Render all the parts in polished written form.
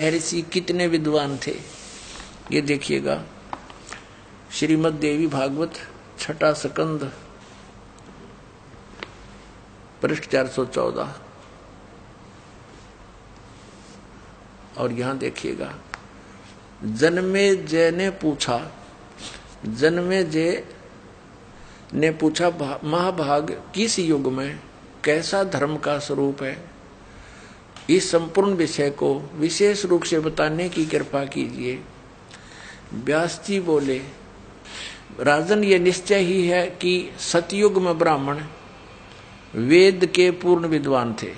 ऋषि कितने विद्वान थे ये देखिएगा। श्रीमद् देवी भागवत छठा स्कंद पृष्ठ 414। और यहां देखिएगा, जन्मेजय ने पूछा, जन्मेजय ने पूछा महाभाग किस युग में कैसा धर्म का स्वरूप है, इस संपूर्ण विषय को विशेष रूप से बताने की कृपा कीजिए। व्यास जी बोले, राजन ये निश्चय ही है कि सतयुग में ब्राह्मण वेद के पूर्ण विद्वान थे।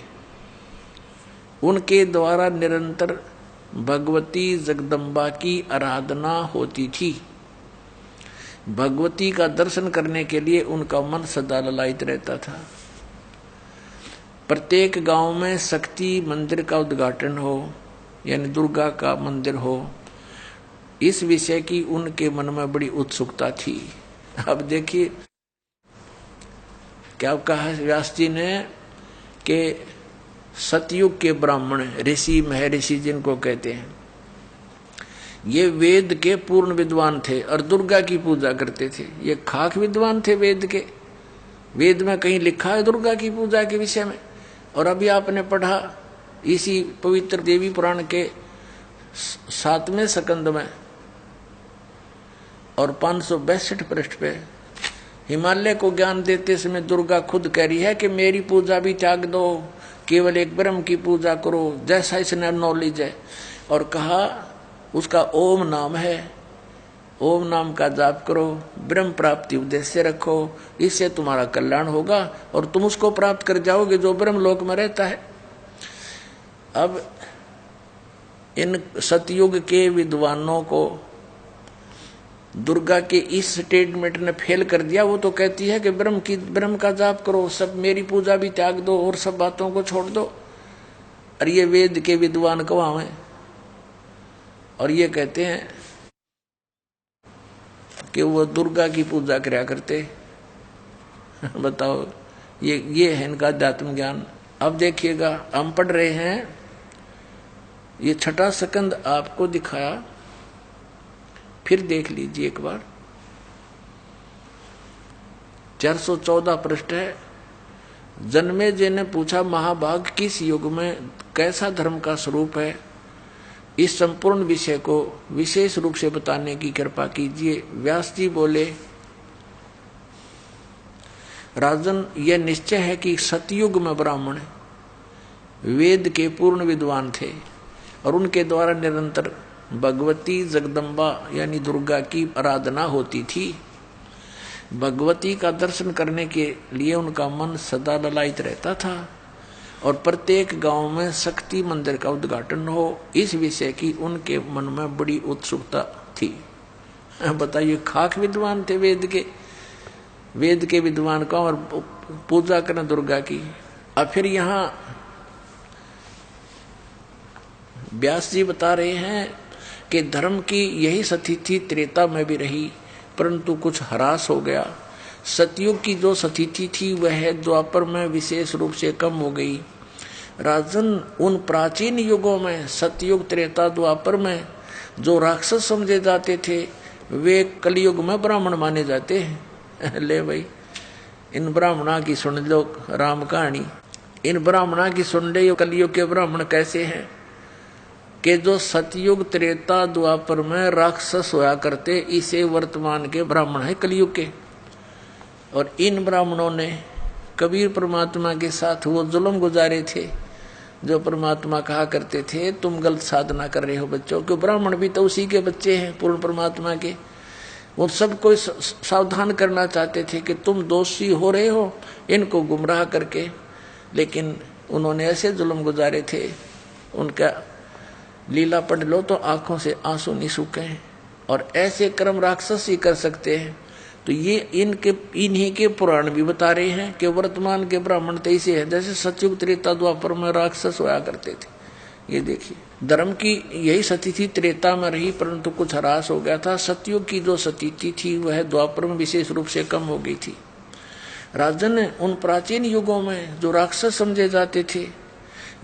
उनके द्वारा निरंतर भगवती जगदम्बा की आराधना होती थी। भगवती का दर्शन करने के लिए उनका मन सदा ललायित रहता था। प्रत्येक गांव में शक्ति मंदिर का उद्घाटन हो, यानी दुर्गा का मंदिर हो, इस विषय की उनके मन में बड़ी उत्सुकता थी। अब देखिए क्या कहा व्यास जी ने कि सतयुग के ब्राह्मण ऋषि महर्षि जिनको कहते हैं, ये वेद के पूर्ण विद्वान थे और दुर्गा की पूजा करते थे। ये खाक विद्वान थे वेद के। वेद में कहीं लिखा है दुर्गा की पूजा के विषय में? और अभी आपने पढ़ा इसी पवित्र देवी पुराण के 7वें स्कंद में और 562 पृष्ठ पे हिमालय को ज्ञान देते समय दुर्गा खुद कह रही है कि मेरी पूजा भी त्याग दो, केवल एक ब्रह्म की पूजा करो, जैसा इसने नॉलेज है। और कहा उसका ओम नाम है, ओम नाम का जाप करो, ब्रह्म प्राप्ति उद्देश्य रखो, इससे तुम्हारा कल्याण होगा और तुम उसको प्राप्त कर जाओगे जो ब्रह्म लोक में रहता है। अब इन सतयुग के विद्वानों को दुर्गा के इस स्टेटमेंट ने फेल कर दिया। वो तो कहती है कि ब्रह्म का जाप करो, सब मेरी पूजा भी त्याग दो और सब बातों को छोड़ दो। और ये वेद के विद्वान कहाँ हैं? और ये कहते हैं कि वो दुर्गा की पूजा कराया करते। बताओ, ये है इनका अध्यात्म ज्ञान। अब देखिएगा, हम पढ़ रहे हैं, ये छठा स्कंद आपको दिखाया, फिर देख लीजिए एक बार। 414 पृष्ठ है। जन्मेजय ने पूछा महाभाग किस युग में कैसा धर्म का स्वरूप है, इस संपूर्ण विषय को विशेष रूप से बताने की कृपा कीजिए। व्यास जी बोले, राजन यह निश्चय है कि सतयुग में ब्राह्मण वेद के पूर्ण विद्वान थे और उनके द्वारा निरंतर भगवती जगदम्बा यानी दुर्गा की आराधना होती थी। भगवती का दर्शन करने के लिए उनका मन सदा ललायित रहता था और प्रत्येक गांव में शक्ति मंदिर का उद्घाटन हो, इस विषय की उनके मन में बड़ी उत्सुकता थी। बताइए, खाक विद्वान थे वेद के विद्वान का और पूजा करना दुर्गा की। अब फिर यहाँ व्यास जी बता रहे हैं कि धर्म की यही स्थिति त्रेता में भी रही, परंतु कुछ ह्रास हो गया। सतयुग की जो स्थिति थी वह द्वापर में विशेष रूप से कम हो गई। राजन, उन प्राचीन युगों में सतयुग त्रेता द्वापर में जो राक्षस समझे जाते थे वे कलयुग में ब्राह्मण माने जाते हैं। ले भाई, इन ब्राह्मणा की सुन लो राम कहानी। इन ब्राह्मणा की सुन ले, कलयुग के ब्राह्मण कैसे हैं कि जो सतयुग त्रेता द्वापर में राक्षस होया करते, इसे वर्तमान के ब्राह्मण है कलयुग के। और इन ब्राह्मणों ने कबीर परमात्मा के साथ वो जुल्म गुजारे थे, जो परमात्मा कहा करते थे तुम गलत साधना कर रहे हो बच्चों, क्यों ब्राह्मण भी तो उसी के बच्चे हैं पूर्ण परमात्मा के। वो सबको सावधान करना चाहते थे कि तुम दोषी हो रहे हो इनको गुमराह करके, लेकिन उन्होंने ऐसे जुल्म गुजारे थे, उनका लीला पढ़ लो तो आंखों से आंसू नहीं सूखे। और ऐसे कर्म राक्षस ही कर सकते हैं। तो ये इन्हीं के पुराण भी बता रहे हैं कि वर्तमान के ब्राह्मण तो ऐसे हैं जैसे सतयुग त्रेता द्वापर में राक्षस होया करते थे। ये देखिए, धर्म की यही स्थिति त्रेता में रही, परंतु कुछ ह्रास हो गया था। सतयुग की जो स्थिति थी वह द्वापर में विशेष रूप से कम हो गई थी। राजन, उन प्राचीन युगों में जो राक्षस समझे जाते थे